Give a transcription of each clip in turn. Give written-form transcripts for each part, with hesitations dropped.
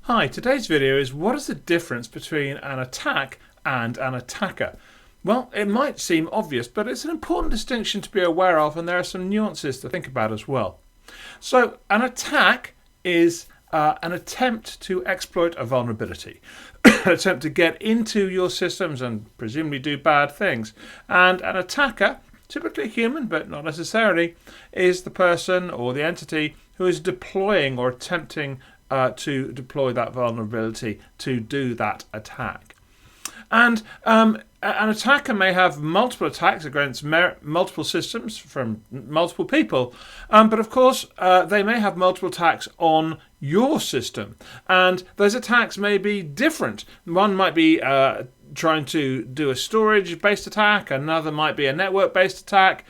Hi, today's video is what is the difference between an attack and an attacker? Well, it might seem obvious, but it's an important distinction to be aware of, and there are some nuances to think about as well. So an attack is an attempt to exploit a vulnerability, an attempt to get into your systems and presumably do bad things. And an attacker, typically human but not necessarily, is the person or the entity who is deploying or attempting to deploy that vulnerability to do that attack. And an attacker may have multiple attacks against multiple systems from multiple people, but of course they may have multiple attacks on your system, and those attacks may be different. One might be trying to do a storage-based attack, another might be a network-based attack.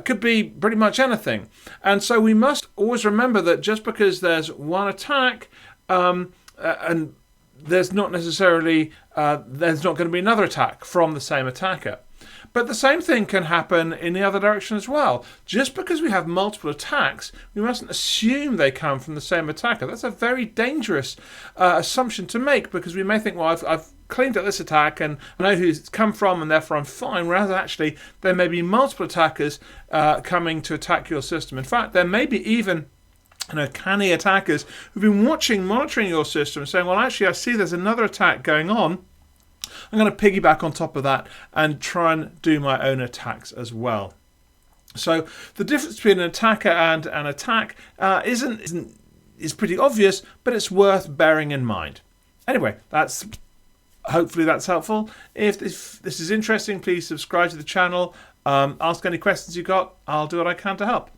Could be pretty much anything. And so we must always remember that just because there's one attack, and there's not necessarily there's not going to be another attack from the same attacker. But the same thing can happen in the other direction as well. Just because we have multiple attacks, we mustn't assume they come from the same attacker. That's a very dangerous assumption to make, because we may think, well, I've cleaned up this attack and I know who it's come from and therefore I'm fine, whereas actually there may be multiple attackers coming to attack your system. In fact, there may be even canny attackers who've been monitoring your system, saying, well, actually I see there's another attack going on. I'm going to piggyback on top of that and try and do my own attacks as well. So the difference between an attacker and an attack is pretty obvious, but it's worth bearing in mind. Anyway, hopefully that's helpful. If this is interesting, please subscribe to the channel. Ask any questions you got. I'll do what I can to help.